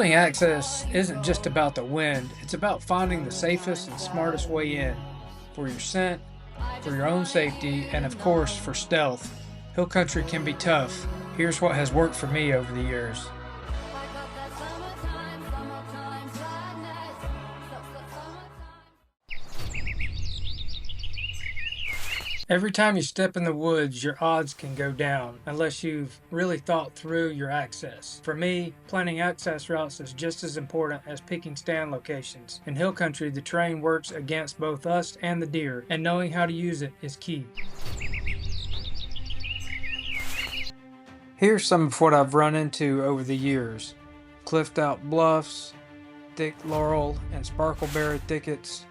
Building access isn't just about the wind, it's about finding the safest and smartest way in for your scent, for your own safety, and of course for stealth. Hill country can be tough. Here's what has worked for me over the years. Every time you step in the woods, your odds can go down unless you've really thought through your access. For me, planning access routes is just as important as picking stand locations. In hill country, the terrain works against both us and the deer, and knowing how to use it is key. Here's some of what I've run into over the years. Cliffed out bluffs, thick laurel and sparkleberry thickets,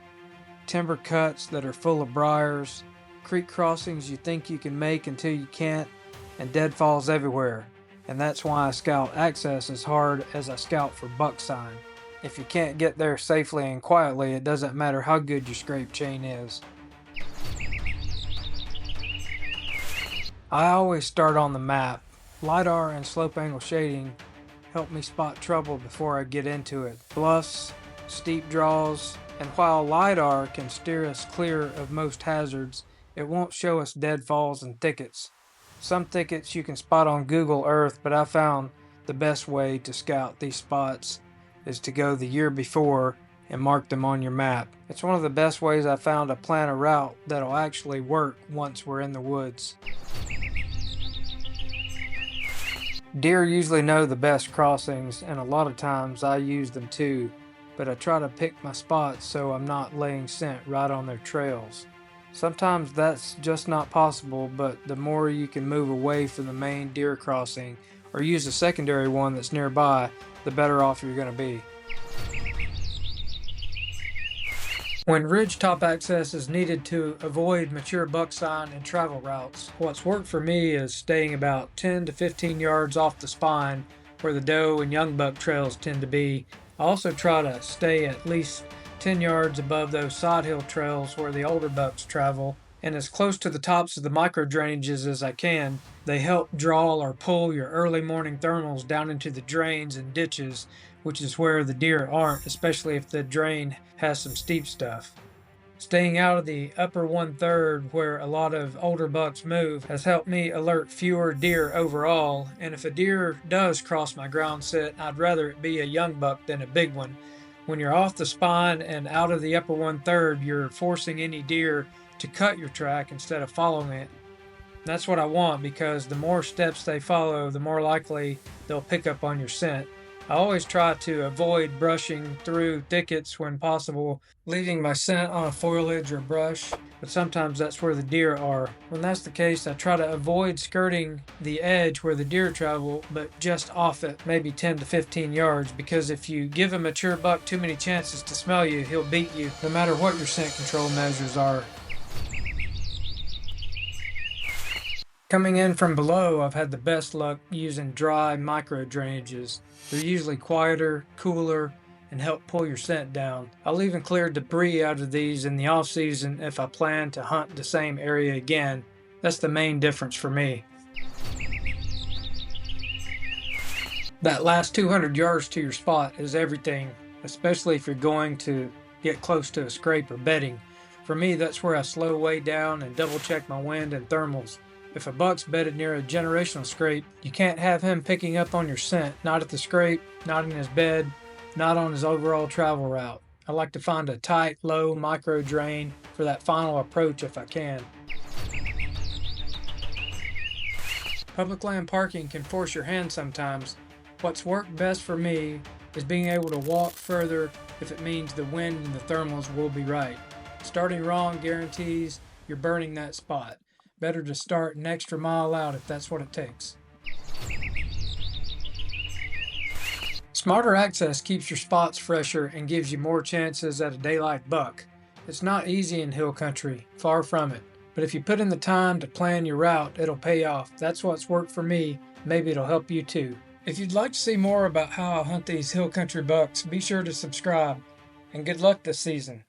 timber cuts that are full of briars, creek crossings you think you can make until you can't, and deadfalls everywhere. And that's why I scout access as hard as I scout for buck sign. If you can't get there safely and quietly, it doesn't matter how good your scrape chain is. I always start on the map. LiDAR and slope angle shading help me spot trouble before I get into it. Bluffs, steep draws, and while LiDAR can steer us clear of most hazards, it won't show us deadfalls and thickets. Some thickets you can spot on Google Earth, but I found the best way to scout these spots is to go the year before and mark them on your map. It's one of the best ways I found to plan a route that'll actually work once we're in the woods. Deer usually know the best crossings, and a lot of times I use them too, but I try to pick my spots so I'm not laying scent right on their trails. Sometimes that's just not possible, but the more you can move away from the main deer crossing or use a secondary one that's nearby, the better off you're going to be. When ridgetop access is needed to avoid mature buck sign and travel routes, what's worked for me is staying about 10 to 15 yards off the spine where the doe and young buck trails tend to be. I also try to stay at least 10 yards above those side hill trails where the older bucks travel, and as close to the tops of the micro drainages as I can. They help draw or pull your early morning thermals down into the drains and ditches, which is where the deer aren't, especially if the drain has some steep stuff. Staying out of the upper 1/3 where a lot of older bucks move has helped me alert fewer deer overall, and if a deer does cross my ground set, I'd rather it be a young buck than a big one. When you're off the spine and out of the upper 1/3, you're forcing any deer to cut your track instead of following it. That's what I want, because the more steps they follow, the more likely they'll pick up on your scent. I always try to avoid brushing through thickets when possible, leaving my scent on a foliage or brush, but sometimes that's where the deer are. When that's the case, I try to avoid skirting the edge where the deer travel, but just off it, maybe 10 to 15 yards, because if you give a mature buck too many chances to smell you, he'll beat you, no matter what your scent control measures are. Coming in from below, I've had the best luck using dry micro drainages. They're usually quieter, cooler, and help pull your scent down. I'll even clear debris out of these in the off season if I plan to hunt the same area again. That's the main difference for me. That last 200 yards to your spot is everything, especially if you're going to get close to a scrape or bedding. For me, that's where I slow way down and double check my wind and thermals. If a buck's bedded near a generational scrape, you can't have him picking up on your scent, not at the scrape, not in his bed, not on his overall travel route. I like to find a tight, low micro drain for that final approach if I can. Public land parking can force your hand sometimes. What's worked best for me is being able to walk further if it means the wind and the thermals will be right. Starting wrong guarantees you're burning that spot. Better to start an extra mile out if that's what it takes. Smarter access keeps your spots fresher and gives you more chances at a daylight buck. It's not easy in hill country, far from it. But if you put in the time to plan your route, it'll pay off. That's what's worked for me. Maybe it'll help you too. If you'd like to see more about how I hunt these hill country bucks, be sure to subscribe. And good luck this season.